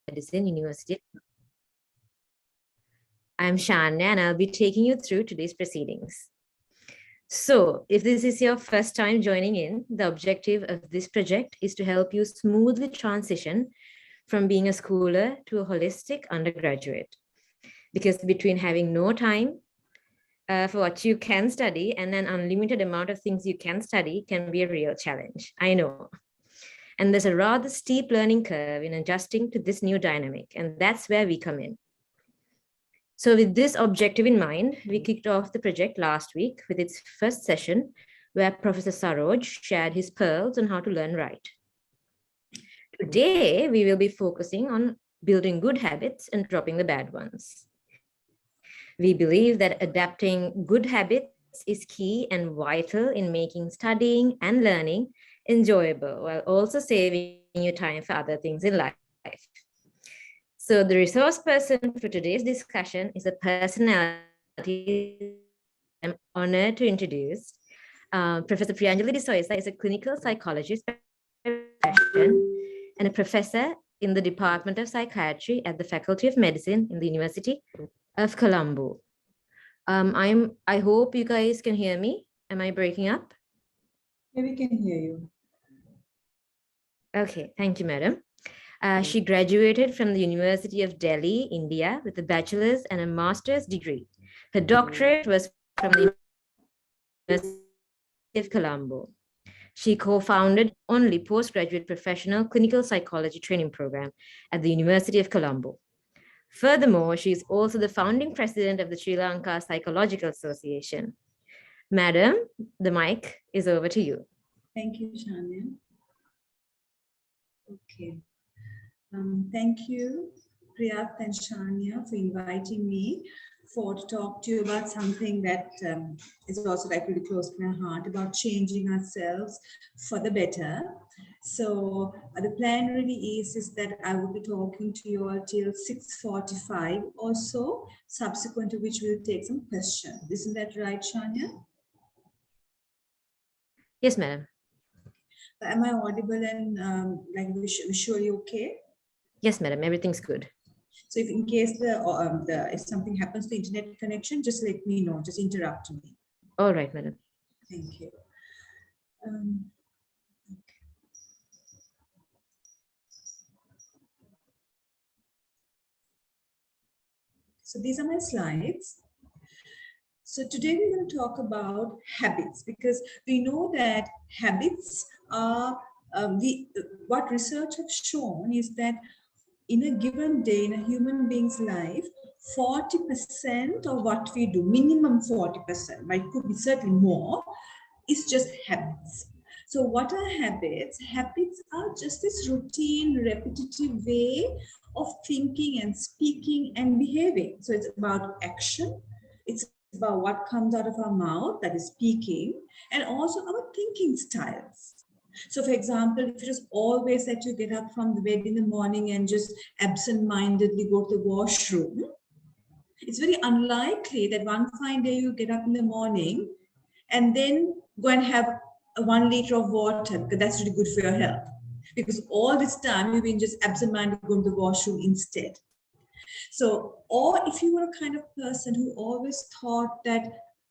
Medicine, University. I'm Shania, and I'll be taking you through today's proceedings. So, if this is your first time joining in, the objective of this project is to help you smoothly transition from being a schooler to a holistic undergraduate. Because between having no time for what you can study and an unlimited amount of things you can study can be a real challenge, I know. And there's a rather steep learning curve in adjusting to this new dynamic, and that's where we come in. So with this objective in mind, we kicked off the project last week with its first session, where Professor Saroj shared his pearls on how to learn right. Today, we will be focusing on building good habits and dropping the bad ones. We believe that adapting good habits is key and vital in making studying and learning enjoyable, while also saving you time for other things in life. So the resource person for today's discussion is a personality I'm honored to introduce. Professor Priyanjali D'Souza is a clinical psychologist by profession and a professor in the Department of Psychiatry at the Faculty of Medicine in the University of Colombo. I hope you guys can hear me. Am I breaking up? Yeah, we can hear you. Okay, thank you, madam. She graduated from the University of Delhi, India, with a bachelor's and a master's degree. Her doctorate was from the University of Colombo. She co-founded only postgraduate professional clinical psychology training program at the University of Colombo. Furthermore, she is also the founding president of the Sri Lanka Psychological Association. Madam, the mic is over to you. Thank you, Shania. Okay. Thank you, Priyat and Shania, for inviting me to talk to you about something that is also like really close to my heart, about changing ourselves for the better. So the plan really is that I will be talking to you all till 6:45 or so, subsequent to which we'll take some questions. Isn't that right, Shania? Yes, madam. Am I audible and like visually okay? Yes, madam. Everything's good. So if in case if something happens to the internet connection, just let me know. Just interrupt me. All right, madam. Thank you. Okay. So these are my slides. So today we're going to talk about habits, because we know that habits are what research has shown is that in a given day in a human being's life, 40% of what we do, minimum 40%, but it could be certainly more, is just habits. So what are habits? Habits are just this routine, repetitive way of thinking and speaking and behaving. So it's about action. It's about what comes out of our mouth, that is speaking, and also our thinking styles. So for example, if it is always that you get up from the bed in the morning and just absent-mindedly go to the washroom, it's very unlikely that one fine day you get up in the morning and then go and have 1 liter of water, because that's really good for your health. Because all this time you've been just absent-minded going to the washroom instead. So, or if you were a kind of person who always thought that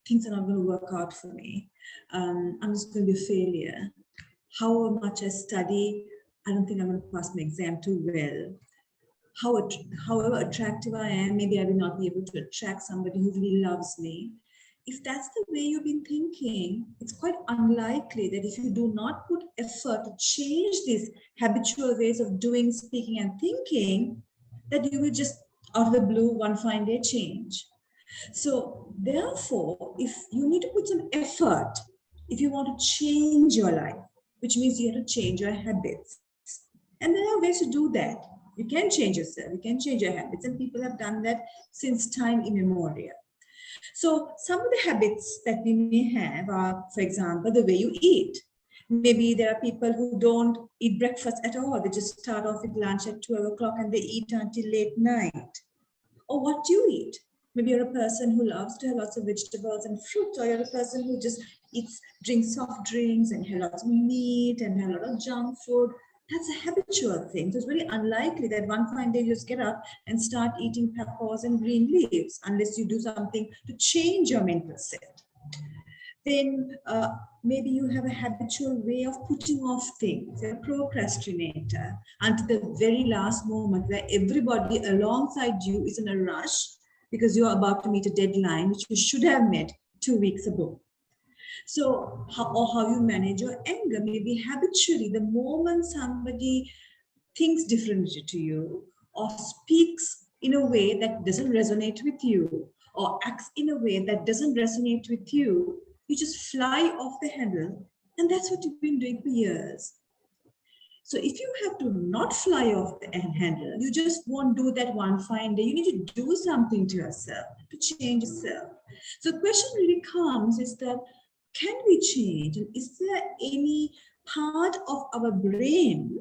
things are not going to work out for me, I'm just going to be a failure. However much I study, I don't think I'm going to pass my exam too well. However attractive I am, maybe I will not be able to attract somebody who really loves me. If that's the way you've been thinking, it's quite unlikely that if you do not put effort to change these habitual ways of doing, speaking, and thinking, that you will just out of the blue one fine day change. So therefore, if you need to put some effort, if you want to change your life, which means you have to change your habits. And there are ways to do that. You can change yourself, you can change your habits, and people have done that since time immemorial. So some of the habits that we may have are, for example, the way you eat. Maybe there are people who don't eat breakfast at all. They just start off with lunch at 12 o'clock and they eat until late night. Or what do you eat? Maybe you're a person who loves to have lots of vegetables and fruit, or you're a person who just drinks soft drinks and have lots of meat and have a lot of junk food. That's a habitual thing. So it's very unlikely that one fine day you just get up and start eating peppers and green leaves unless you do something to change your mental set. Then maybe you have a habitual way of putting off things. You're a procrastinator until the very last moment where everybody alongside you is in a rush because you're about to meet a deadline which you should have met 2 weeks ago. So, how you manage your anger, maybe habitually, the moment somebody thinks differently to you or speaks in a way that doesn't resonate with you or acts in a way that doesn't resonate with you, you just fly off the handle. And that's what you've been doing for years. So if you have to not fly off the handle, you just won't do that one fine day. You need to do something to yourself, to change yourself. So the question really comes is that, can we change? And is there any part of our brain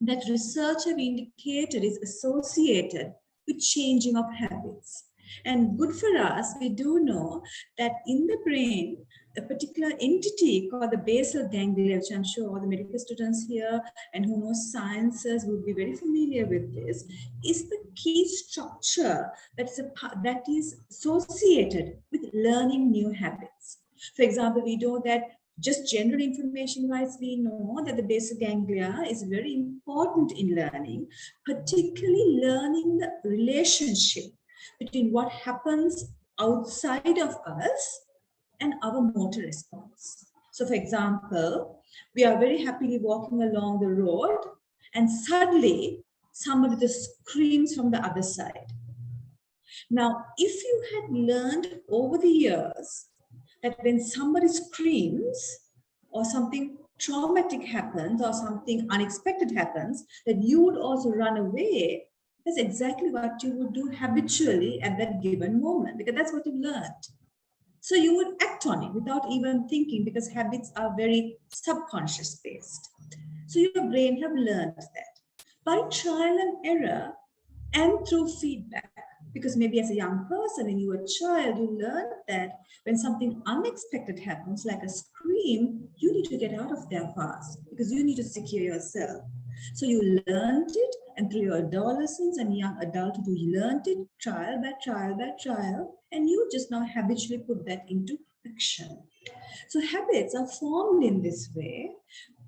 that research have indicated is associated with changing of habits? And good for us, we do know that in the brain, a particular entity called the basal ganglia, which I'm sure all the medical students here and who know sciences will be very familiar with this, is the key structure that is associated with learning new habits. For example, we know that just general information wise, we know that the basal ganglia is very important in learning, particularly learning the relationship between what happens outside of us and our motor response. So for example, we are very happily walking along the road and suddenly somebody just screams from the other side. Now, if you had learned over the years that when somebody screams or something traumatic happens or something unexpected happens, that you would also run away, that's exactly what you would do habitually at that given moment, because that's what you learned. So you would act on it without even thinking, because habits are very subconscious based. So your brain have learned that by trial and error and through feedback. Because maybe as a young person, when you were a child, you learned that when something unexpected happens, like a scream, you need to get out of there fast because you need to secure yourself. So you learned it, and through your adolescence and young adulthood, you learned it trial by trial by trial, and you just now habitually put that into action. So habits are formed in this way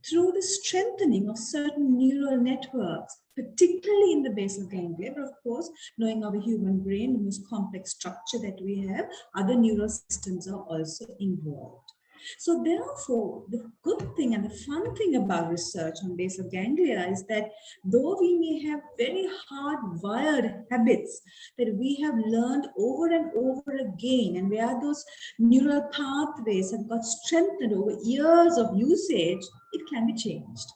through the strengthening of certain neural networks, particularly in the basal ganglia, but of course, knowing our human brain, the most complex structure that we have, other neural systems are also involved. So therefore, the good thing and the fun thing about research on basal ganglia is that though we may have very hardwired habits that we have learned over and over again, and where those neural pathways have got strengthened over years of usage, it can be changed.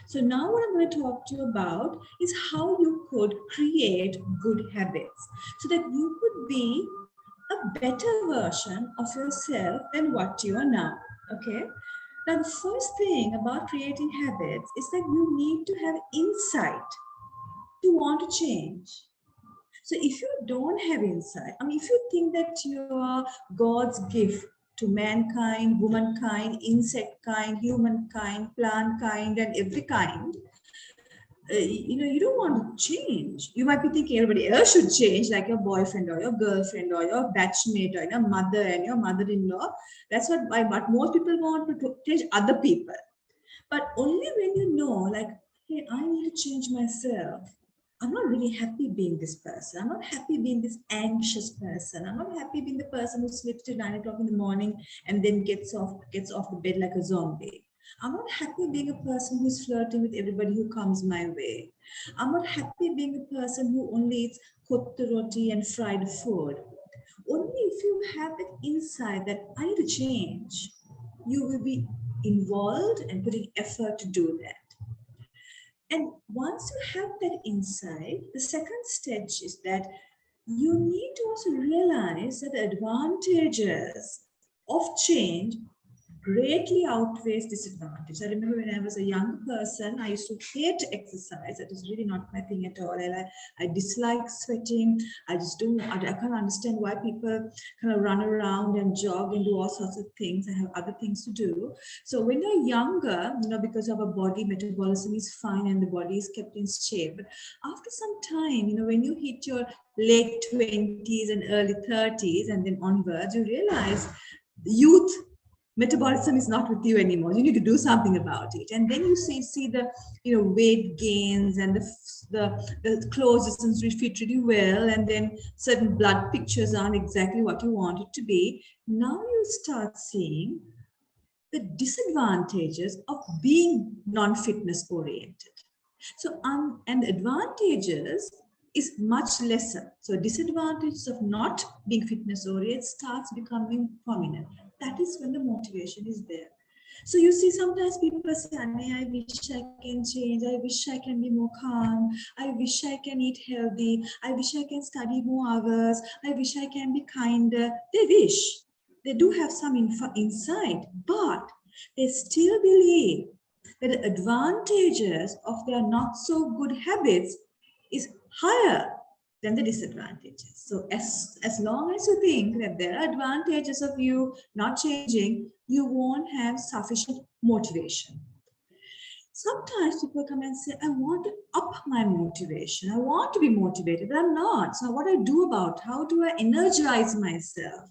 So now what I'm going to talk to you about is how you could create good habits so that you could be a better version of yourself than what you are now. Okay. Now, the first thing about creating habits is that you need to have insight to want to change. So if you don't have insight, I mean, if you think that you are God's gift to mankind, womankind, insect kind, humankind, plant kind, and every kind, you don't want to change. You might be thinking everybody else should change, like your boyfriend or your girlfriend or your batchmate or your mother and your mother-in-law. That's what most people want to change other people. But only when you know, like, hey, I need to change myself. I'm not really happy being this person. I'm not happy being this anxious person. I'm not happy being the person who sleeps till 9 o'clock in the morning and then gets off the bed like a zombie. I'm not happy being a person who's flirting with everybody who comes my way. I'm not happy being a person who only eats kotte roti and fried food. Only if you have that insight that I need to change, you will be involved and putting effort to do that. And once you have that insight, the second stage is that you need to also realize that the advantages of change greatly outweighs disadvantage. I remember when I was a young person, I used to hate exercise. That is really not my thing at all. I dislike sweating. I can't understand why people kind of run around and jog and do all sorts of things. I have other things to do. So when you're younger, because our body metabolism is fine and the body is kept in shape. But after some time, when you hit your late 20s and early 30s and then onwards, you realize youth metabolism is not with you anymore. You need to do something about it. And then you see the weight gains and the clothes doesn't fit really well, and then certain blood pictures aren't exactly what you want it to be. Now you start seeing the disadvantages of being non-fitness oriented. So and the advantages is much lesser. So disadvantages of not being fitness oriented starts becoming prominent. That is when the motivation is there. So you see, sometimes people say, I wish I can change. I wish I can be more calm. I wish I can eat healthy. I wish I can study more hours. I wish I can be kinder. They wish. They do have some insight, but they still believe that the advantages of their not so good habits is higher than the disadvantages. So as long as you think that there are advantages of you not changing, you won't have sufficient motivation. Sometimes people come and say, I want to up my motivation. I want to be motivated, but I'm not. So what do I do about? How do I energize myself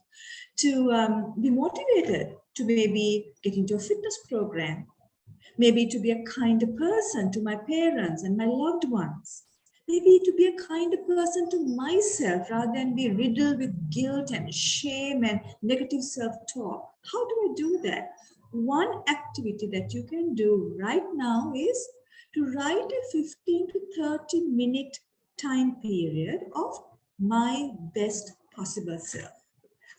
to be motivated to maybe get into a fitness program, maybe to be a kinder person to my parents and my loved ones, maybe to be a kinder person to myself rather than be riddled with guilt and shame and negative self-talk. How do I do that? One activity that you can do right now is to write a 15 to 30-minute time period of my best possible self.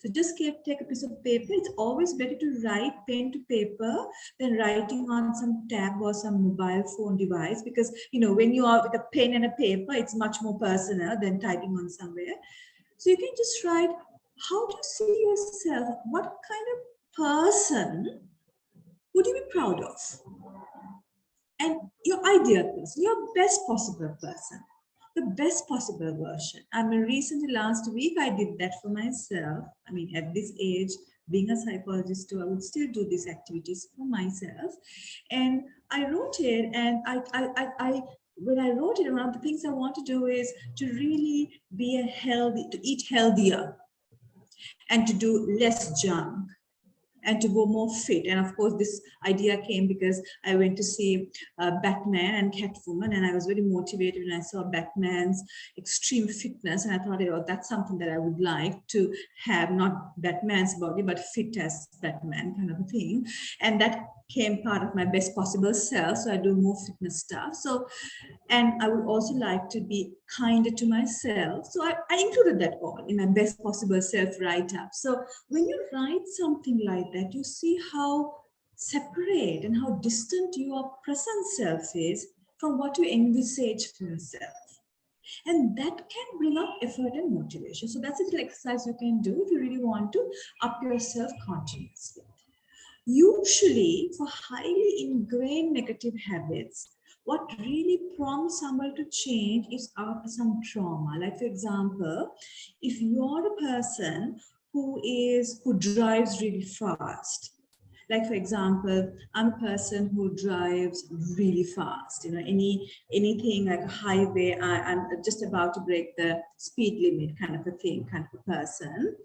So just take a piece of paper. It's always better to write pen to paper than writing on some tab or some mobile phone device, because when you are with a pen and a paper, it's much more personal than typing on somewhere. So you can just write, how do you see yourself? What kind of person would you be proud of? And your ideal person, your best possible person, the best possible version. Recently, last week, I did that for myself. At this age, being a psychologist too, I would still do these activities for myself. And I wrote it, and when I wrote it, one of the things I want to do is to really to eat healthier and to do less junk and to go more fit. And of course, this idea came because I went to see Batman and Catwoman, and I was very motivated when I saw Batman's extreme fitness. And I thought, that's something that I would like to have, not Batman's body, but fit as Batman kind of a thing. And that came part of my best possible self. So I do more fitness stuff. So, and I would also like to be kinder to myself. So I included that all in my best possible self write-up. So when you write something like that, you see how separate and how distant your present self is from what you envisage for yourself. And that can bring up effort and motivation. So that's a little exercise you can do if you really want to up your self-confidence. Usually, for highly ingrained negative habits, what really prompts someone to change is after some trauma. Like, for example, if you're a person who drives really fast, like, for example, I'm a person who drives really fast. Anything like a highway, I'm just about to break the speed limit kind of a thing, kind of a person.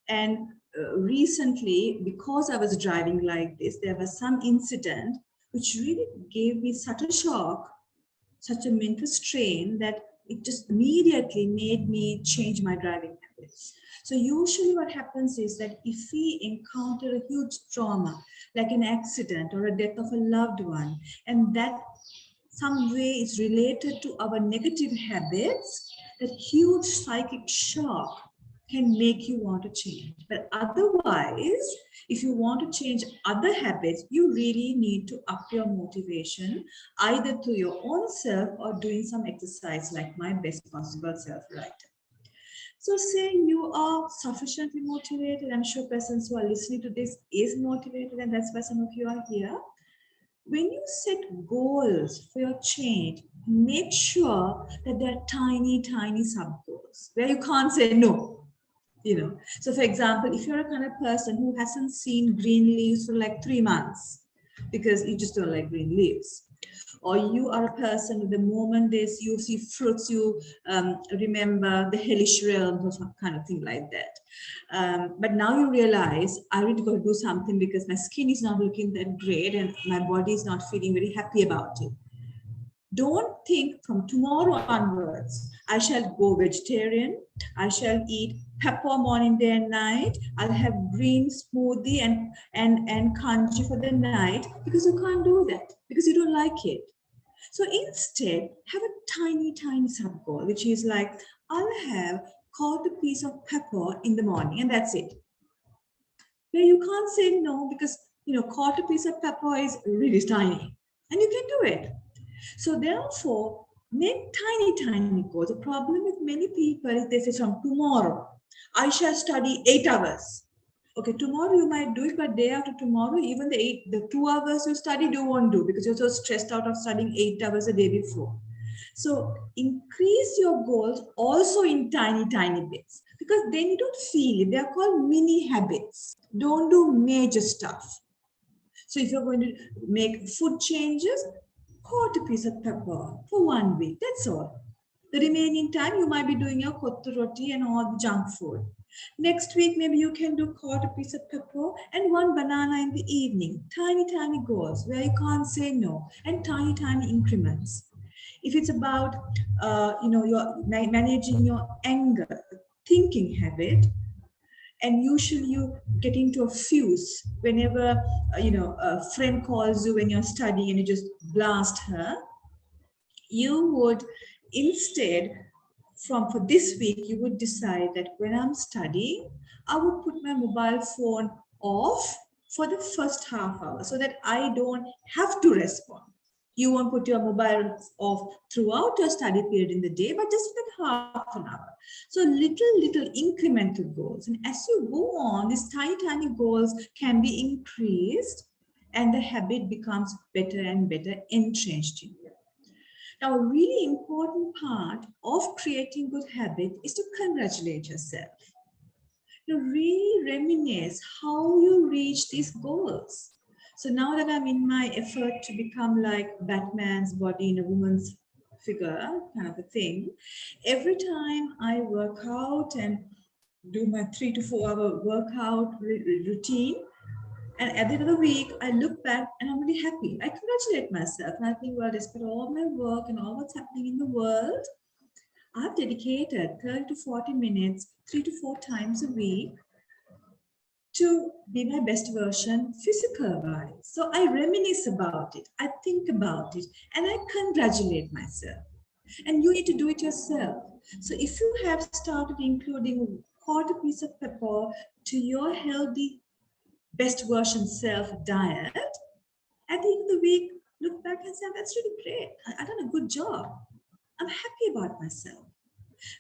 And recently, because I was driving like this, there was some incident which really gave me such a shock, such a mental strain, that it just immediately made me change my driving habits. So usually what happens is that if we encounter a huge trauma, like an accident or a death of a loved one, and that some way is related to our negative habits, that huge psychic shock can make you want to change. But otherwise, if you want to change other habits, you really need to up your motivation, either to your own self or doing some exercise like my best possible self writer. So say you are sufficiently motivated. I'm sure persons who are listening to this is motivated, and that's why some of you are here. When you set goals for your change, make sure that they're tiny, tiny sub goals where you can't say no. So for example, if you're a kind of person who hasn't seen green leaves for like 3 months because you just don't like green leaves, or you are a person the moment you see fruits, you remember the hellish realms or some kind of thing like that. But now you realize I really got to do something because my skin is not looking that great and my body is not feeling very happy about it. Don't think from tomorrow onwards, I shall go vegetarian, I shall eat pepper morning, day and night, I'll have green smoothie and kanji for the night, because you can't do that, because you don't like it. So instead, have a tiny, tiny sub goal, which is like, I'll have quarter piece of pepper in the morning, and that's it. Where you can't say no because, quarter piece of pepper is really tiny, and you can do it. So therefore, make tiny, tiny goals. The problem with many people is they say, from tomorrow, I shall study 8 hours. Okay, tomorrow you might do it, but day after tomorrow, even the 2 hours you studied, you won't do because you're so stressed out of studying 8 hours a day before. So increase your goals also in tiny, tiny bits, because then you don't feel it. They're called mini habits. Don't do major stuff. So if you're going to make food changes, quarter piece of pepper for 1 week. That's all. The remaining time you might be doing your kottu roti and all the junk food. Next week, maybe you can do quarter piece of pepper and 1 banana in the evening. Tiny, tiny goals where you can't say no, and tiny, tiny increments. If it's about, you're managing your anger, thinking habit, and usually you get into a fuse whenever a friend calls you when you're studying and you just blast her. You would instead, for this week, you would decide that when I'm studying, I would put my mobile phone off for the first half hour so that I don't have to respond. You won't put your mobile off throughout your study period in the day, but just for that half an hour. So little incremental goals. And as you go on, these tiny, tiny goals can be increased and the habit becomes better and better entrenched in you. Now, a really important part of creating good habits is to congratulate yourself. You really reminisce how you reach these goals. So now that I'm in my effort to become like Batman's body in a woman's figure, kind of a thing, every time I work out and do my 3 to 4 hour workout routine, and at the end of the week, I look back and I'm really happy. I congratulate myself. And I think, well, despite all my work and all what's happening in the world, I've dedicated 30 to 40 minutes, 3 to 4 times a week to be my best version physical-wise. So I reminisce about it. I think about it and I congratulate myself. And you need to do it yourself. So if you have started including quarter piece of pepper to your healthy best version self diet, at the end of the week, look back and say, that's really great. I've done a good job. I'm happy about myself.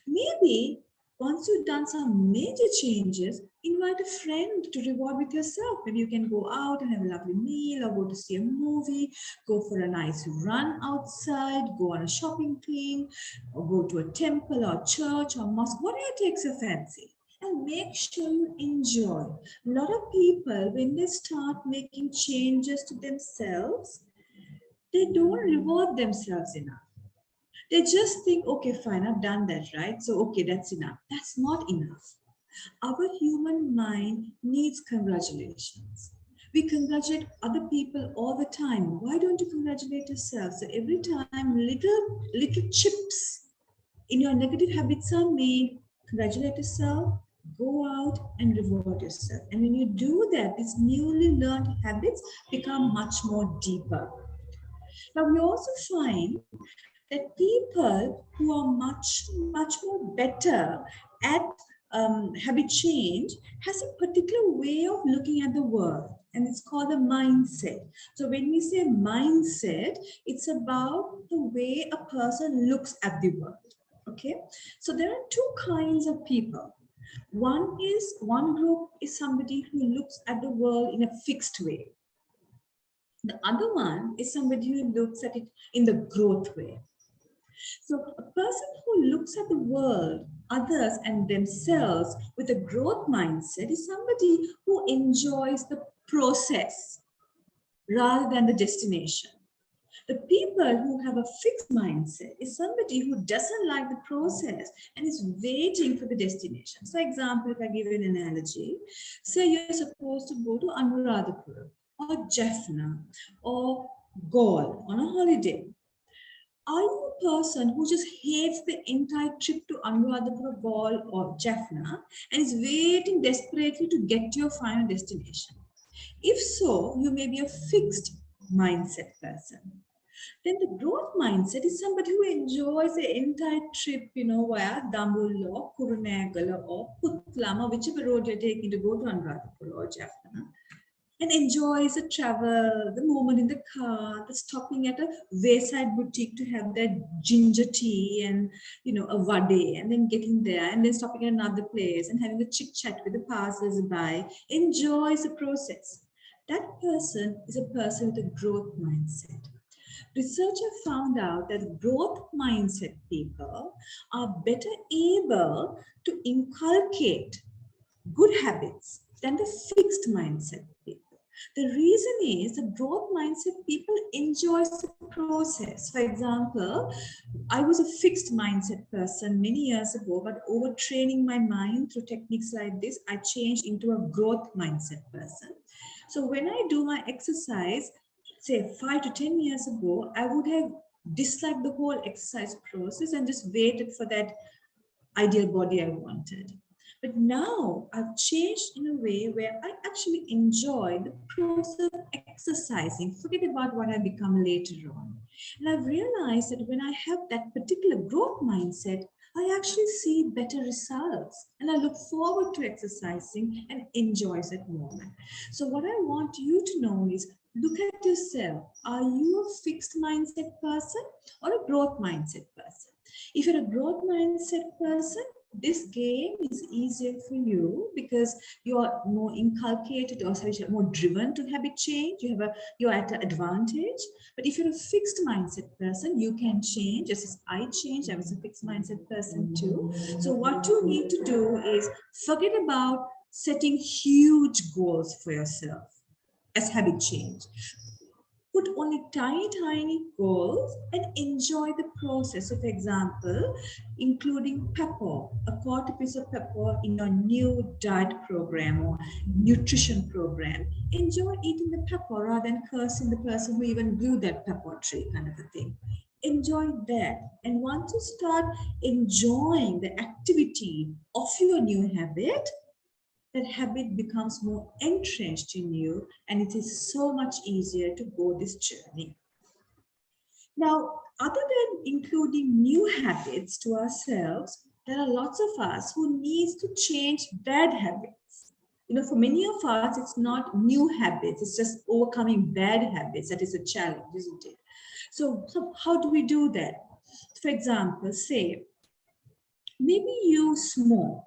Maybe once you've done some major changes, invite a friend to reward with yourself. Maybe you can go out and have a lovely meal, or go to see a movie, go for a nice run outside, go on a shopping thing, or go to a temple or church or mosque, whatever takes your fancy. And make sure you enjoy. A lot of people, when they start making changes to themselves, they don't reward themselves enough. They just think, okay, fine, I've done that, right? So, okay, that's enough. That's not enough. Our human mind needs congratulations. We congratulate other people all the time. Why don't you congratulate yourself? So every time little chips in your negative habits are made, congratulate yourself, go out and reward yourself. And when you do that, these newly learned habits become much more deeper. Now, we also find that people who are much more better at habit change has a particular way of looking at the world, and it's called a mindset. So when we say mindset, it's about the way a person looks at the world. Okay, so there are two kinds of people. One group is somebody who looks at the world in a fixed way. The other one is somebody who looks at it in the growth way. So a person who looks at the world, others, and themselves with a growth mindset is somebody who enjoys the process rather than the destination. The people who have a fixed mindset is somebody who doesn't like the process and is waiting for the destination. So, example, if I give you an analogy, say you're supposed to go to Anuradhapura or Jaffna or Gaul on a holiday. Are you a person who just hates the entire trip to Anuradhapura, Gaul or Jaffna and is waiting desperately to get to your final destination? If so, you may be a fixed mindset person. Then the growth mindset is somebody who enjoys the entire trip, via Dambulla or Kurunegala or Putlam or whichever road you're taking to go to Anuradhapura or Jaffna, and enjoys the travel, the moment in the car, the stopping at a wayside boutique to have that ginger tea and a vade, and then getting there, and then stopping at another place and having a chit chat with the passers-by, enjoys the process. That person is a person with a growth mindset. Researchers found out that growth mindset people are better able to inculcate good habits than the fixed mindset people. The reason is the growth mindset people enjoy the process. For example, I was a fixed mindset person many years ago, but overtraining my mind through techniques like this, I changed into a growth mindset person. So when I do my exercise, say 5 to 10 years ago, I would have disliked the whole exercise process and just waited for that ideal body I wanted. But now I've changed in a way where I actually enjoy the process of exercising, forget about what I become later on. And I've realized that when I have that particular growth mindset, I actually see better results and I look forward to exercising and enjoy that moment. So what I want you to know is look at yourself. Are you a fixed mindset person or a growth mindset person? If you're a growth mindset person, this game is easier for you because you are more inculcated or sorry, more driven to habit change. You're at an advantage. But if you're a fixed mindset person, you can change. Just as I changed, I was a fixed mindset person too. So what you need to do is forget about setting huge goals for yourself as habit change. Put only tiny goals and enjoy the process. So for example, including pepper, a quarter piece of pepper in your new diet program or nutrition program. Enjoy eating the pepper rather than cursing the person who even grew that pepper tree, kind of a thing. Enjoy that. And once you start enjoying the activity of your new habit, that habit becomes more entrenched in you and it is so much easier to go this journey. Now, other than including new habits to ourselves, there are lots of us who needs to change bad habits. For many of us, it's not new habits, it's just overcoming bad habits that is a challenge, isn't it? So how do we do that? For example, say, maybe you smoke.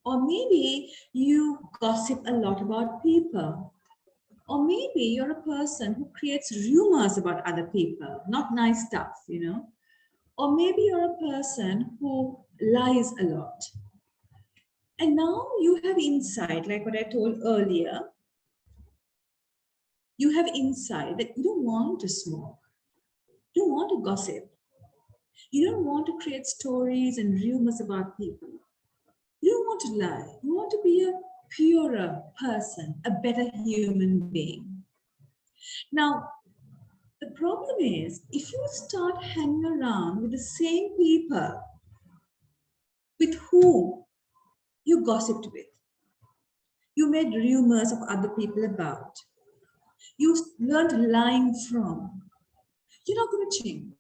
Or maybe you gossip a lot about people. Or maybe you're a person who creates rumors about other people, not nice stuff, Or maybe you're a person who lies a lot. And now you have insight, like what I told earlier. You have insight that you don't want to smoke. You don't want to gossip. You don't want to create stories and rumors about people. You don't want to lie. You want to be a purer person, a better human being. Now, the problem is if you start hanging around with the same people with whom you gossiped with, you made rumors of other people about, you learned lying from, you're not going to change.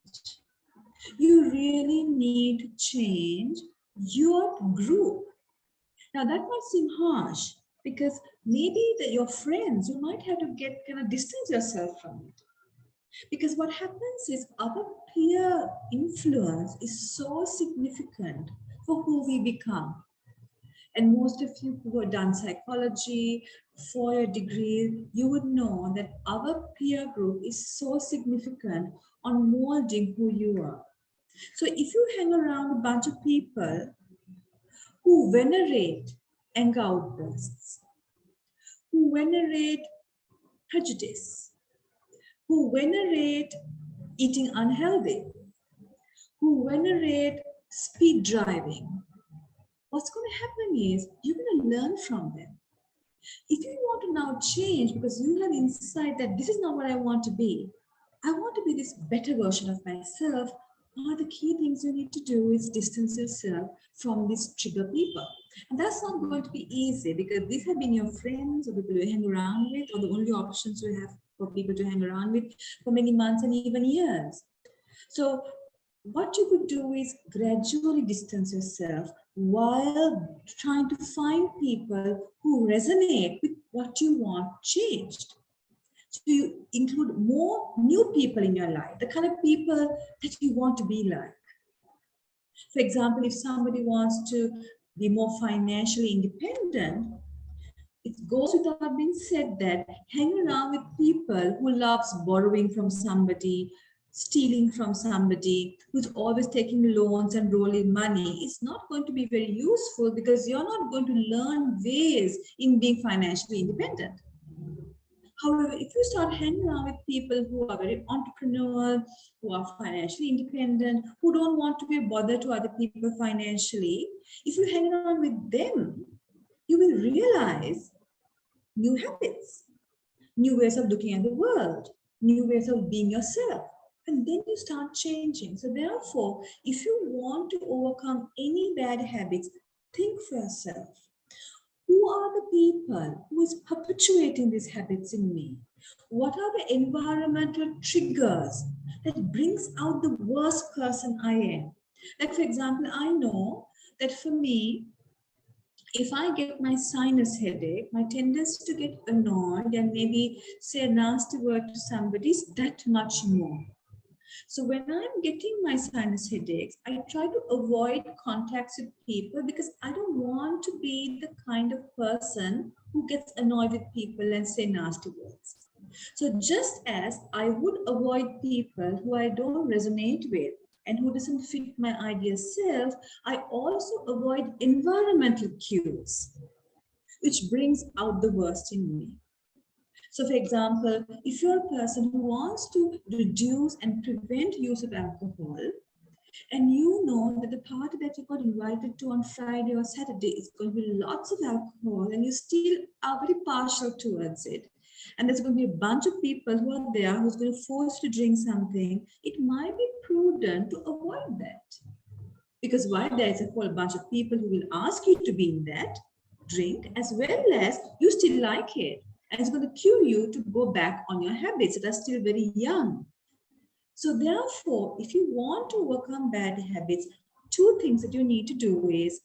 You really need to change your group. Now that might seem harsh because maybe your friends, you might have to get kind of distance yourself from it. Because what happens is other peer influence is so significant for who we become. And most of you who have done psychology for your degree, you would know that our peer group is so significant on molding who you are. So if you hang around a bunch of people who venerate anger outbursts, who venerate prejudice, who venerate eating unhealthy, who venerate speed driving, what's going to happen is you're going to learn from them. If you want to now change because you have insight that this is not what I want to be, I want to be this better version of myself, one of the key things you need to do is distance yourself from these trigger people. And that's not going to be easy because these have been your friends or people you hang around with or the only options you have for people to hang around with for many months and even years. So what you could do is gradually distance yourself while trying to find people who resonate with what you want changed. So you include more new people in your life, the kind of people that you want to be like. For example, if somebody wants to be more financially independent, it goes without being said that hanging around with people who loves borrowing from somebody, stealing from somebody, who's always taking loans and rolling money is not going to be very useful because you're not going to learn ways in being financially independent. However, if you start hanging around with people who are very entrepreneurial, who are financially independent, who don't want to be a bother to other people financially, if you hang around with them, you will realize new habits, new ways of looking at the world, new ways of being yourself. And then you start changing. So therefore, if you want to overcome any bad habits, think for yourself. Who are the people who is perpetuating these habits in me? What are the environmental triggers that brings out the worst person I am? Like for example, I know that for me, if I get my sinus headache, my tendency to get annoyed and maybe say a nasty word to somebody is that much more. So when I'm getting my sinus headaches, I try to avoid contacts with people because I don't want to be the kind of person who gets annoyed with people and say nasty words. So just as I would avoid people who I don't resonate with and who doesn't fit my ideal self, I also avoid environmental cues, which brings out the worst in me. So for example, if you're a person who wants to reduce and prevent use of alcohol, and you know that the party that you got invited to on Friday or Saturday is going to be lots of alcohol and you still are very partial towards it, and there's going to be a bunch of people who are there who's going to force you to drink something, it might be prudent to avoid that. Because while there is a whole bunch of people who will ask you to be in that drink, as well as you still like it, and it's going to cue you to go back on your habits that are still very young. So therefore, if you want to overcome bad habits, two things that you need to do is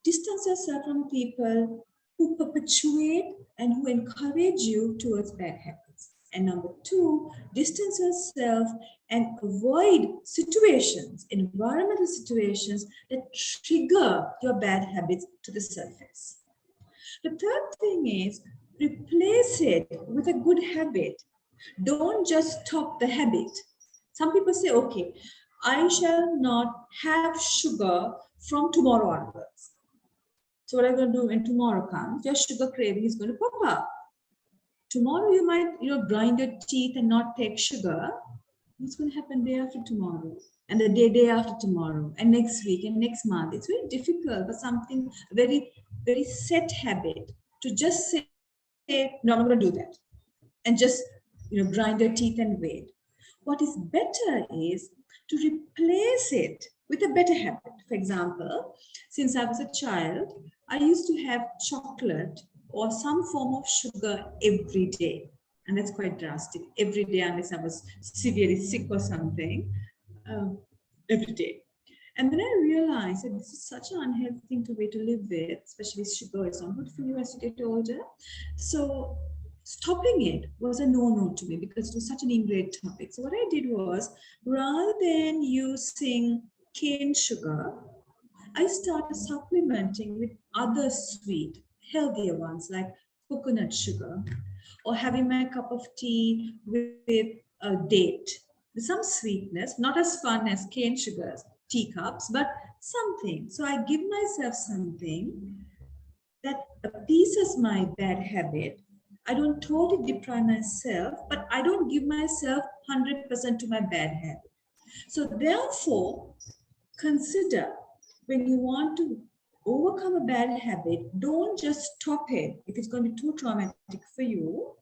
distance yourself from people who perpetuate and who encourage you towards bad habits. And number two, distance yourself and avoid situations, environmental situations that trigger your bad habits to the surface. The third thing is replace it with a good habit. Don't just stop the habit. Some people say, okay, I shall not have sugar from tomorrow onwards. So what I'm going to do when tomorrow comes, your sugar craving is going to pop up. Tomorrow you might, grind your teeth and not take sugar. What's going to happen day after tomorrow? And the day after tomorrow, and next week, and next month. It's very difficult, but something very, very set habit to just say, no, I'm not going to do that. And just, grind your teeth and wait. What is better is to replace it with a better habit. For example, since I was a child, I used to have chocolate or some form of sugar every day. And that's quite drastic. Every day, unless I was severely sick or something, every day. And then I realized that this is such an unhealthy thing to live with, especially sugar. It's not good for you as you get older. So stopping it was a no-no to me because it was such an ingrained topic. So what I did was, rather than using cane sugar, I started supplementing with other sweet, healthier ones like coconut sugar, or having my cup of tea with a date, with some sweetness, not as fun as cane sugars, teacups, but something. So I give myself something that appeases my bad habit. I don't totally deprive myself, but I don't give myself 100% to my bad habit. So therefore, consider, when you want to overcome a bad habit, don't just stop it if it's going to be too traumatic for you.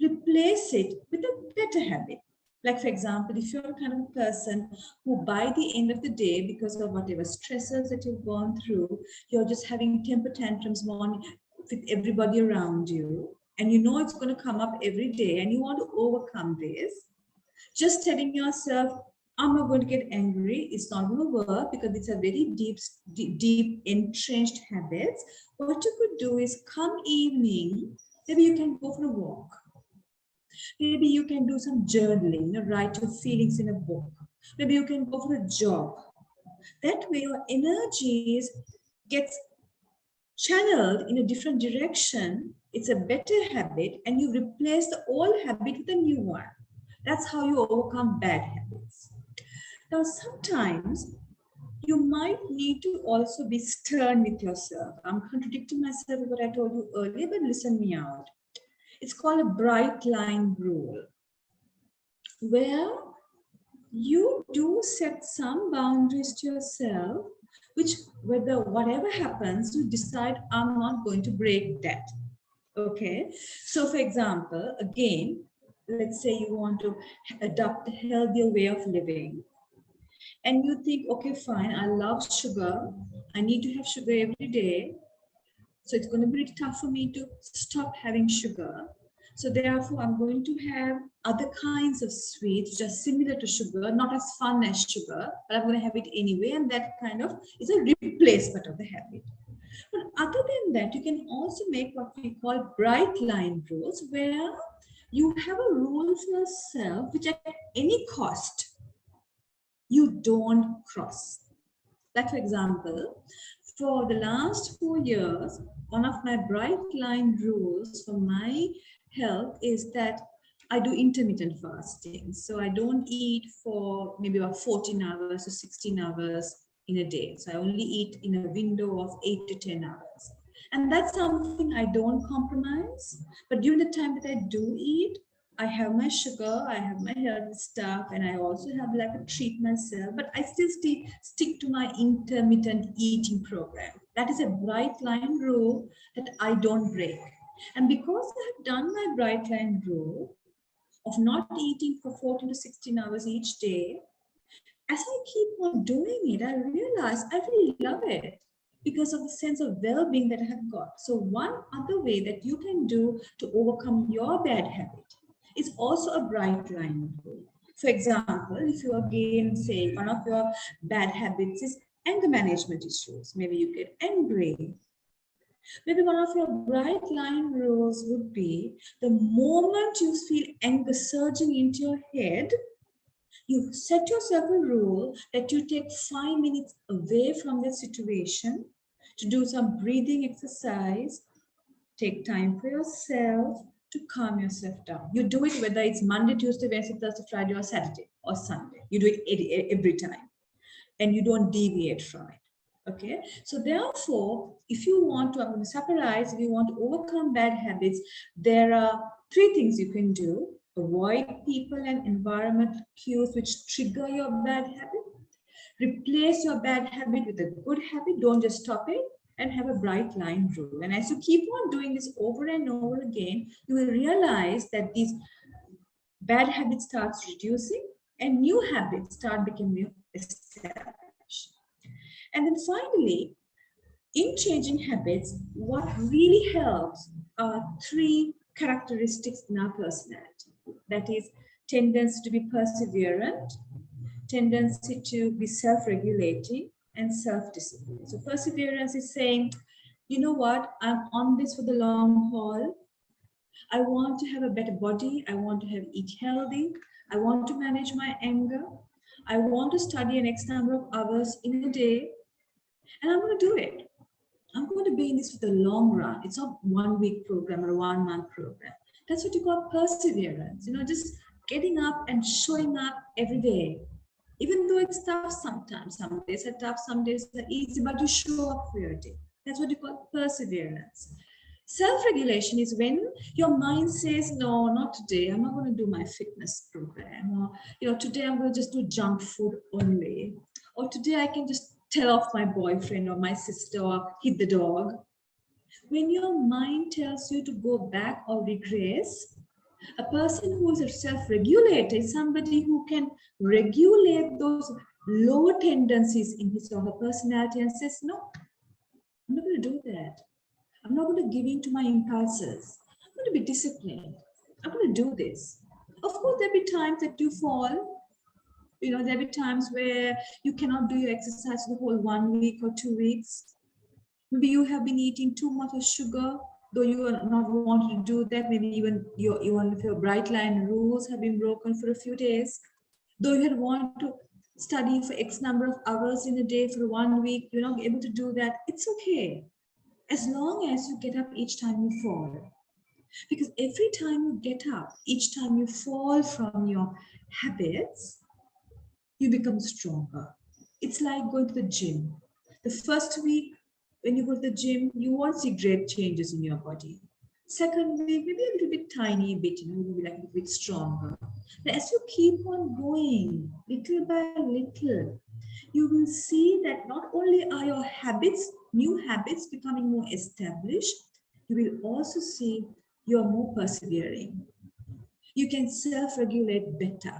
Replace it with a better habit. Like, for example, if you're a kind of a person who by the end of the day, because of whatever stresses that you've gone through, you're just having temper tantrums with everybody around you, and you know it's going to come up every day, and you want to overcome this, just telling yourself, I'm not going to get angry, it's not going to work because it's a very deep entrenched habits. What you could do is, come evening, maybe you can go for a walk. Maybe you can do some journaling, write your feelings in a book. Maybe you can go for a jog. That way your energies gets channeled in a different direction. It's a better habit, and you replace the old habit with a new one. That's how you overcome bad habits. Now, sometimes you might need to also be stern with yourself. I'm contradicting myself with what I told you earlier, but listen me out. It's called a bright line rule, where you do set some boundaries to yourself, which, whatever happens, you decide, I'm not going to break that. Okay. So for example, again, let's say you want to adopt a healthier way of living. And you think, okay, fine, I love sugar. I need to have sugar every day. So it's going to be tough for me to stop having sugar. So therefore, I'm going to have other kinds of sweets which are similar to sugar, not as fun as sugar, but I'm going to have it anyway. And that kind of is a replacement of the habit. But other than that, you can also make what we call bright line rules, where you have a rule for yourself which at any cost you don't cross. Like, for example, for the last 4 years, one of my bright line rules for my health is that I do intermittent fasting. So I don't eat for maybe about 14 hours or 16 hours in a day. So I only eat in a window of 8 to 10 hours. And that's something I don't compromise. But during the time that I do eat, I have my sugar, I have my healthy stuff, and I also have like a treat myself, but I still stick to my intermittent eating program. That is a bright line rule that I don't break. And because I have done my bright line rule of not eating for 14 to 16 hours each day, as I keep on doing it, I realize I really love it because of the sense of well-being that I have got. So one other way that you can do to overcome your bad habit is also a bright line rule. For example, if you again say one of your bad habits is anger management issues, maybe you get angry. Maybe one of your bright line rules would be, the moment you feel anger surging into your head, you set yourself a rule that you take 5 minutes away from the situation to do some breathing exercise, take time for yourself to calm yourself down. You do it whether it's Monday, Tuesday, Wednesday, Thursday, Friday, or Saturday, or Sunday. You do it every time, and you don't deviate from it. Okay, so therefore, if you want to, I'm going to summarize, if you want to overcome bad habits, there are 3 things you can do. Avoid people and environment cues which trigger your bad habit. Replace your bad habit with a good habit. Don't just stop it, and have a bright line rule. And as you keep on doing this over and over again, you will realize that these bad habits start reducing and new habits start becoming established. And then finally, in changing habits, what really helps are 3 characteristics in our personality. That is, tendency to be perseverant, tendency to be self-regulating, and self-discipline. So perseverance is saying, you know what, I'm on this for the long haul. I want to have a better body. I want to eat healthy. I want to manage my anger. I want to study an X number of hours in a day, and I'm going to do it. I'm going to be in this for the long run. It's not 1 week program or a 1 month program. That's what you call perseverance. Just getting up and showing up every day. Even though it's tough sometimes. Some days are tough, some days are easy, but you show up for your day. That's what you call perseverance. Self-regulation is when your mind says, no, not today. I'm not going to do my fitness program. Or, today I'm going to just do junk food only. Or today I can just tell off my boyfriend or my sister or hit the dog. When your mind tells you to go back or regress, a person who is self-regulated is somebody who can regulate those lower tendencies in his or her personality and says, no, I'm not going to do that. I'm not going to give in to my impulses. I'm going to be disciplined. I'm going to do this. Of course, there'll be times that you fall. There'll be times where you cannot do your exercise for the whole 1 week or 2 weeks. Maybe you have been eating too much of sugar, though you are not wanting to do that. Maybe even one of your bright line rules have been broken for a few days. Though you had wanted to study for X number of hours in a day for 1 week, you're not able to do that. It's okay. As long as you get up each time you fall. Because every time you get up, each time you fall from your habits, you become stronger. It's like going to the gym. The first week, when you go to the gym, you won't see great changes in your body. Second week, maybe a little bit tiny bit, maybe like a little bit stronger. But as you keep on going, little by little, you will see that not only are your habits, new habits becoming more established, you will also see you're more persevering. You can self-regulate better.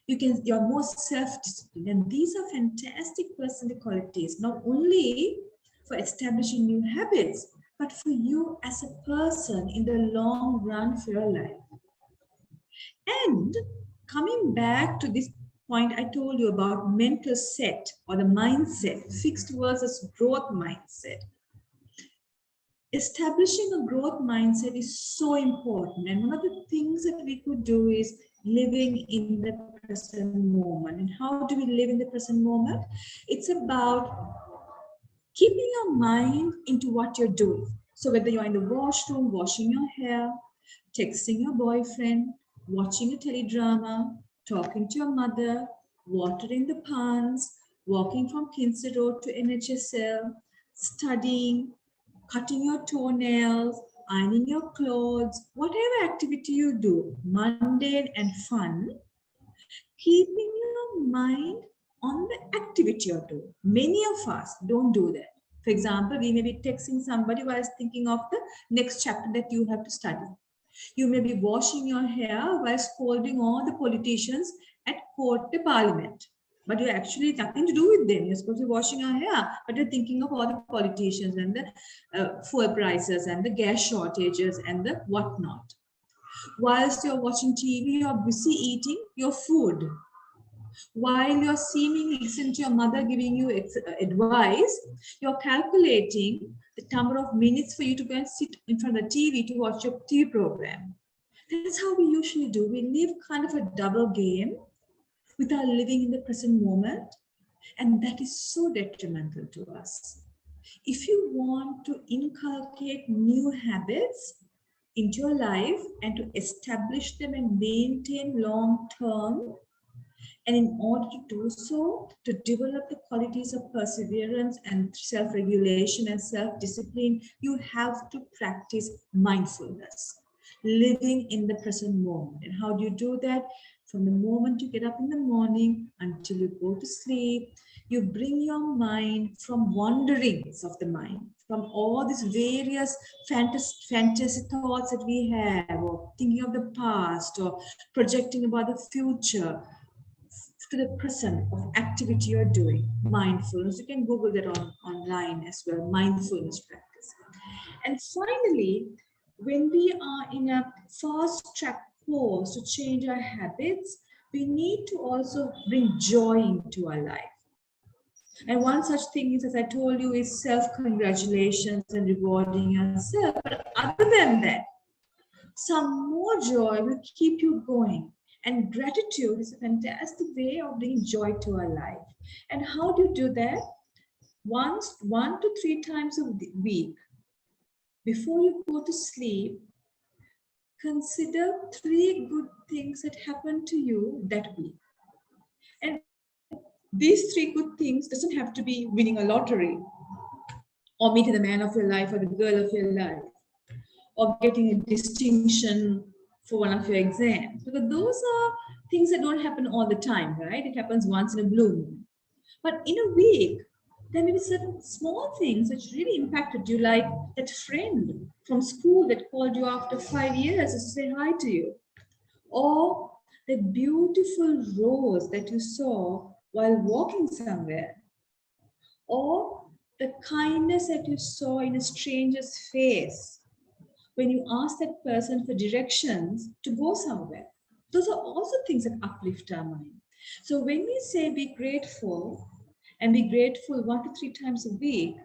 You're more self-disciplined. And these are fantastic personal qualities, not only for establishing new habits, but for you as a person in the long run for your life. And coming back to this point I told you about mental set or the mindset, fixed versus growth mindset. Establishing a growth mindset is so important. And one of the things that we could do is living in the present moment. And how do we live in the present moment? It's about keeping your mind into what you're doing. So whether you're in the washroom, washing your hair, texting your boyfriend, watching a teledrama, talking to your mother, watering the plants, walking from Kinsey Road to NHSL, studying, cutting your toenails, ironing your clothes, whatever activity you do, mundane and fun, keeping your mind on the activity you're doing. Many of us don't do that. For example, we may be texting somebody while thinking of the next chapter that you have to study. You may be washing your hair while scolding all the politicians at court to parliament. But you're actually nothing to do with them. You're supposed to be washing your hair, but you're thinking of all the politicians and the fuel prices and the gas shortages and the whatnot. Whilst you're watching TV, you're busy eating your food. While you're seemingly listening to your mother giving you advice, you're calculating the number of minutes for you to go and sit in front of the TV to watch your TV program. That's how we usually do. We live kind of a double game without living in the present moment. And that is so detrimental to us. If you want to inculcate new habits into your life and to establish them and maintain long term, and in order to do so, to develop the qualities of perseverance and self-regulation and self-discipline, you have to practice mindfulness, living in the present moment. And how do you do that? From the moment you get up in the morning until you go to sleep, you bring your mind from wanderings of the mind, from all these various fantasy thoughts that we have, or thinking of the past, or projecting about the future, to the present of activity you're doing. Mindfulness, you can Google that online as well, mindfulness practice. And finally, when we are in a fast track course to change our habits, we need to also bring joy into our life. And one such thing is, as I told you, is self-congratulations and rewarding yourself. But other than that, some more joy will keep you going. And gratitude is a fantastic way of bringing joy to our life. And how do you do that? Once, 1 to 3 times a week, before you go to sleep, consider 3 good things that happened to you that week. And these 3 good things doesn't have to be winning a lottery or meeting the man of your life or the girl of your life or getting a distinction for one of your exams. Because those are things that don't happen all the time, right? It happens once in a blue moon. But in a week, there may be certain small things which really impacted you, like that friend from school that called you after 5 years to say hi to you, or the beautiful rose that you saw while walking somewhere, or the kindness that you saw in a stranger's face when you ask that person for directions to go somewhere. Those are also things that uplift our mind. So when we say be grateful, and be grateful 1 to 3 times a week,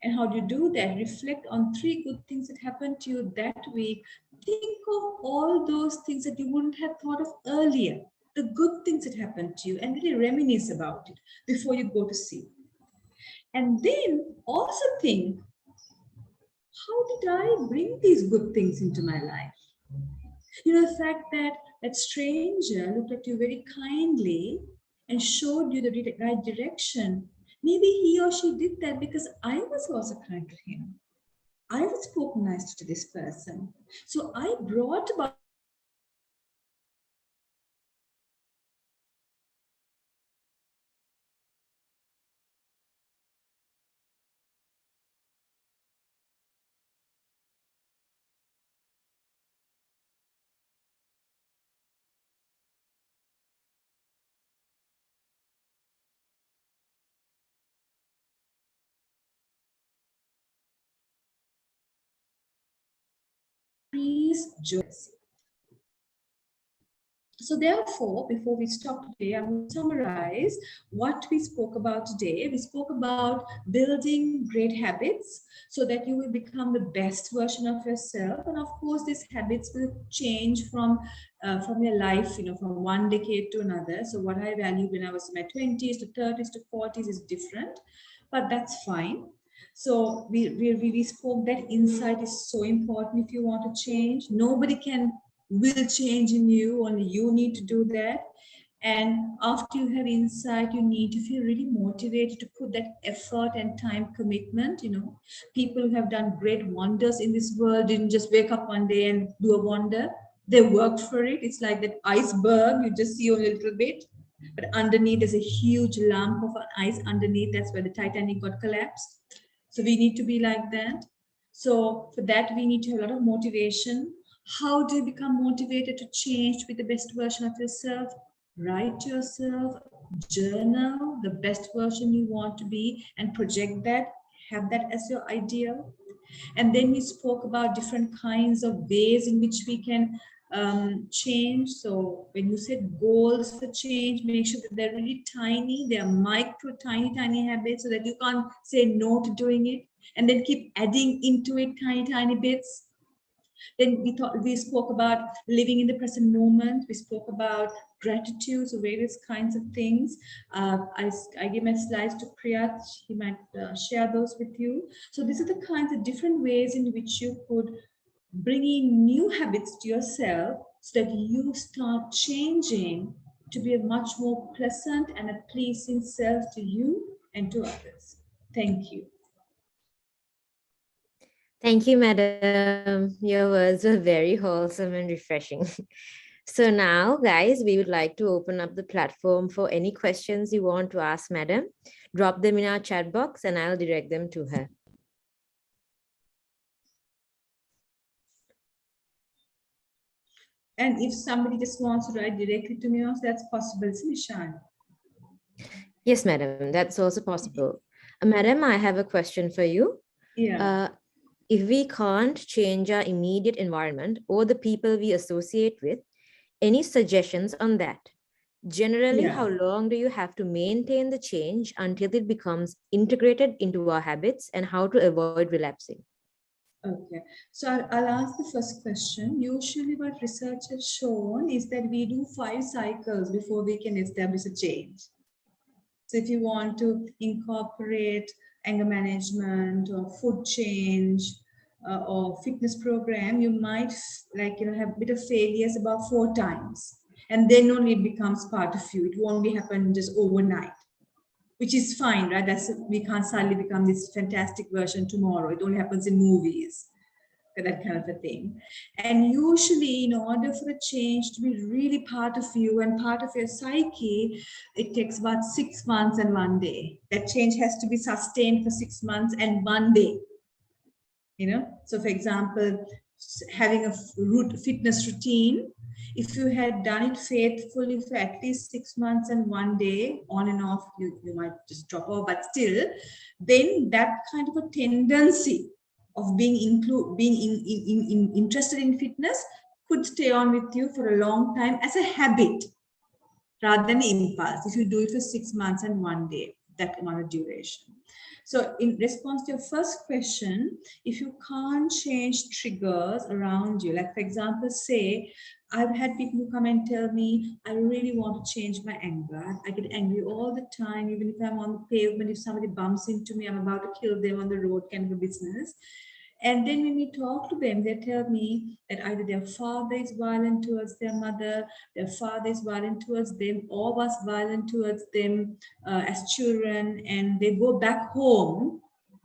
and how do you do that? Reflect on 3 good things that happened to you that week. Think of all those things that you wouldn't have thought of earlier, the good things that happened to you, and really reminisce about it before you go to sleep. And then also think, how did I bring these good things into my life? You know, the fact that that stranger looked at you very kindly and showed you the right direction. Maybe he or she did that because I was also kind to him. I was spoken nice to this person. So I brought about increased joy. So therefore, before we stop today, I'm going to summarize what we spoke about today. We spoke about building great habits so that you will become the best version of yourself. And of course, these habits will change from your life, you know, from one decade to another. So what I valued when I was in my 20s to 30s to 40s is different, but that's fine. So we spoke that insight is so important if you want to change. Nobody can will change in you, only you need to do that. And after you have insight, you need to feel really motivated to put that effort and time commitment. You know, people who have done great wonders in this world didn't just wake up one day and do a wonder. They worked for it. It's like that iceberg, you just see only a little bit, but underneath there's a huge lump of ice underneath. That's where the Titanic got collapsed. So we need to be like that. So for that, we need to have a lot of motivation. How do you become motivated to change to be the best version of yourself? Write to yourself, journal the best version you want to be, and project that. Have that as your ideal. And then we spoke about different kinds of ways in which we can change. So when you set goals for change, make sure that they're really tiny, they're micro, tiny habits so that you can't say no to doing it and then keep adding into it tiny bits. Then we spoke about living in the present moment. We spoke about gratitude, so various kinds of things. I gave my slides to Priyat. He might share those with you. So these are the kinds of different ways in which you could bring in new habits to yourself so that you start changing to be a much more pleasant and a pleasing self to you and to others. Thank you. Thank you, madam. Your words were very wholesome and refreshing. So now, guys, we would like to open up the platform for any questions you want to ask madam. Drop them in our chat box and I'll direct them to her. And if somebody just wants to write directly to me, also that's possible, isn't it, Shan? Yes, madam, that's also possible. Madam, I have a question for you. Yeah. If we can't change our immediate environment or the people we associate with, any suggestions on that? Generally, how long do you have to maintain the change until it becomes integrated into our habits, and how to avoid relapsing? Okay, so I'll ask the first question. Usually what research has shown is that we do 5 cycles before we can establish a change. So if you want to incorporate anger management or food change or fitness program, you might have a bit of failures about 4 times. And then only it becomes part of you. It won't be happen just overnight, which is fine, right? We can't suddenly become this fantastic version tomorrow. It only happens in movies, that kind of a thing. And usually, in order for a change to be really part of you and part of your psyche, it takes about 6 months and 1 day. That change has to be sustained for 6 months and 1 day. So for example, having a fitness routine, if you had done it faithfully for at least 6 months and 1 day, on and off, you might just drop off, but still, then that kind of a tendency of being interested in fitness could stay on with you for a long time as a habit rather than impulse. If you do it for 6 months and 1 day, that amount of duration. So in response to your first question, if you can't change triggers around you, like for example, say, I've had people who come and tell me, I really want to change my anger. I get angry all the time, even if I'm on the pavement, if somebody bumps into me, I'm about to kill them on the road, kind of a business. And then when we talk to them, they tell me that either their father is violent towards their mother, their father is violent towards them, or was violent towards them as children, and they go back home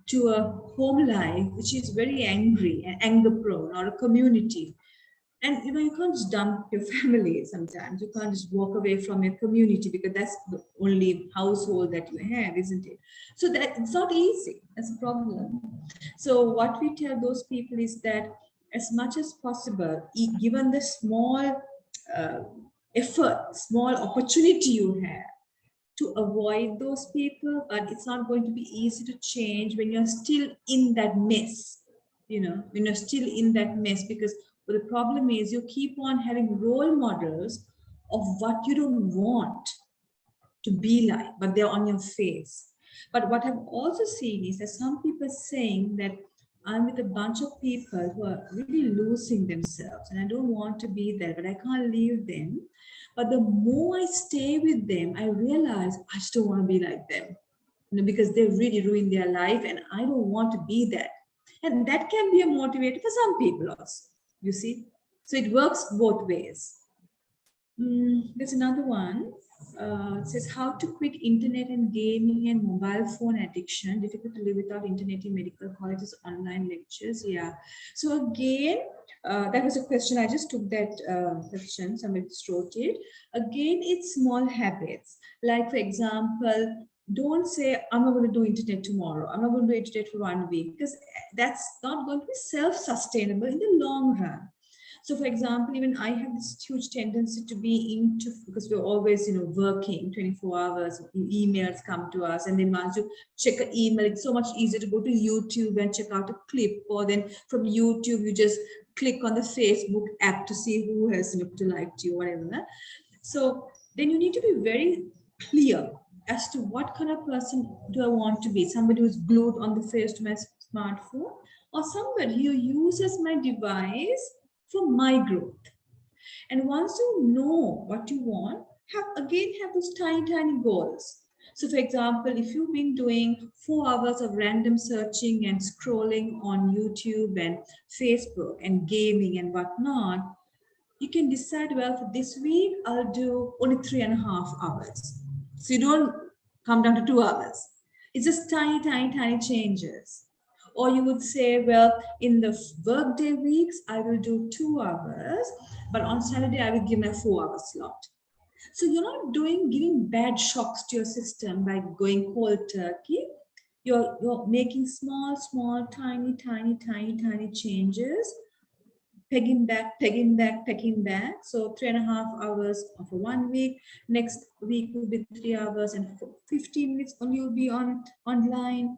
to a home life which is very angry and anger prone, or a community. And you can't just dump your family sometimes. You can't just walk away from your community because that's the only household that you have, isn't it? So that it's not easy. That's a problem. So what we tell those people is that as much as possible, given the small uh, effort, small opportunity you have to avoid those people, but it's not going to be easy to change when you're still in that mess, when you're still in that mess, because the problem is you keep on having role models of what you don't want to be like, but they're on your face. But what I've also seen is that some people saying that I'm with a bunch of people who are really losing themselves and I don't want to be there, but I can't leave them. But the more I stay with them, I realize I just don't want to be like them, because they really ruined their life and I don't want to be that. And that can be a motivator for some people also, you see. So it works both ways. There's another one. It says how to quit internet and gaming and mobile phone addiction. Difficult to live without internet in medical colleges, online lectures. Yeah. So again, that was a question. I just took that question. Somebody just wrote it. Again, it's small habits. Like for example, don't say I'm not going to do internet tomorrow. I'm not going to do internet for 1 week, because that's not going to be self-sustainable in the long run. So for example, even I have this huge tendency to be into, because we're always, working 24 hours, emails come to us, and then once you check an email, it's so much easier to go to YouTube and check out a clip, or then from YouTube, you just click on the Facebook app to see who has looked liked you, whatever. So then you need to be very clear as to what kind of person do I want to be. Somebody who's glued on the face to my smartphone, or somebody who uses my device for my growth. And once you know what you want, have those tiny goals. So for example, if you've been doing 4 hours of random searching and scrolling on YouTube and Facebook and gaming and whatnot, you can decide, well, for this week, I'll do only 3.5 hours. So you don't come down to 2 hours. It's just tiny changes. Or you would say, well, in the workday weeks, I will do 2 hours, but on Saturday, I will give my 4-hour slot. So you're not giving bad shocks to your system by going cold turkey. You're making small, tiny changes, pegging back. So 3.5 hours for 1 week. Next week will be 3 hours and 15 minutes only you'll be online.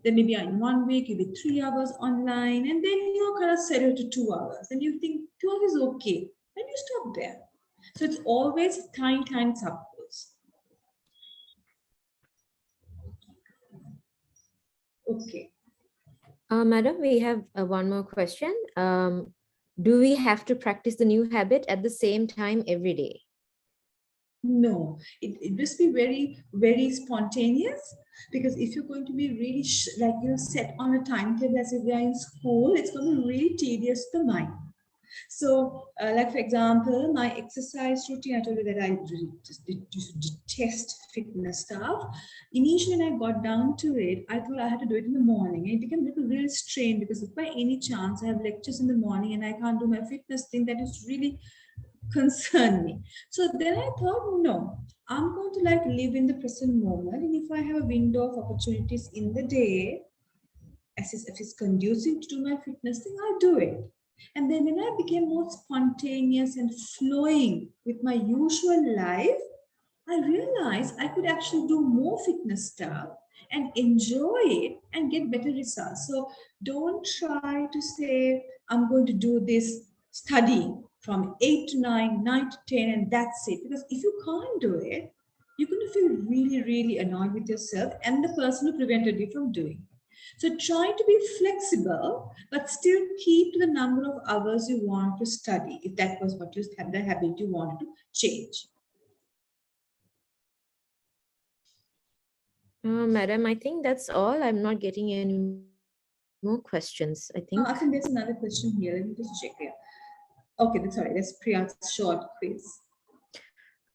Then maybe in 1 week you'll be 3 hours online, and then you kind of set it to 2 hours. And you think 2 hours is okay, and you stop there. So it's always tiny sub-goals. Okay. Madam, we have one more question. Do we have to practice the new habit at the same time every day? No, it must be very, very spontaneous, because if you're going to be really like set on a timetable as if we are in school, it's going to be really tedious to the mind. So, like for example, my exercise routine, I told you that I really just detest fitness stuff. Initially, when I got down to it, I thought I had to do it in the morning. And it became a little really strained, because if by any chance I have lectures in the morning and I can't do my fitness thing, that is really concern me. So then I thought, no, I'm going to like live in the present moment. And if I have a window of opportunities in the day, if it's conducive to do my fitness thing, I'll do it. And then when I became more spontaneous and flowing with my usual life, I realized I could actually do more fitness stuff and enjoy it and get better results. So don't try to say, I'm going to do this study from 8 to 9, 9 to 10, and that's it. Because if you can't do it, you're going to feel really, really annoyed with yourself and the person who prevented you from doing it. So try to be flexible, but still keep to the number of hours you want to study, if that was what you had the habit you wanted to change. Madam, I think that's all. I'm not getting any more questions, I think. I think there's another question here. Let me just check here. Okay, that's all right. That's Priya's short quiz.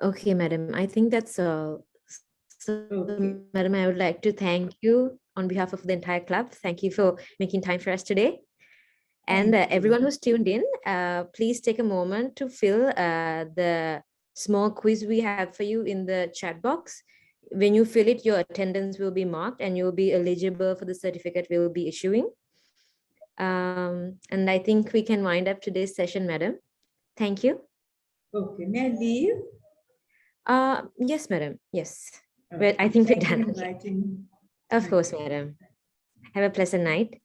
Okay, madam, I think that's all. So, Okay. madam, I would like to thank you on behalf of the entire club. Thank you for making time for us today. And Thank you. everyone who's tuned in, please take a moment to fill the small quiz we have for you in the chat box. When you fill it, your attendance will be marked and you'll be eligible for the certificate we'll be issuing. And I think we can wind up today's session, madam. Thank you. Okay, may I leave? Yes, madam. Yes. Okay. But I think we're Thank you done. for inviting. Of course, madam. Have a pleasant night.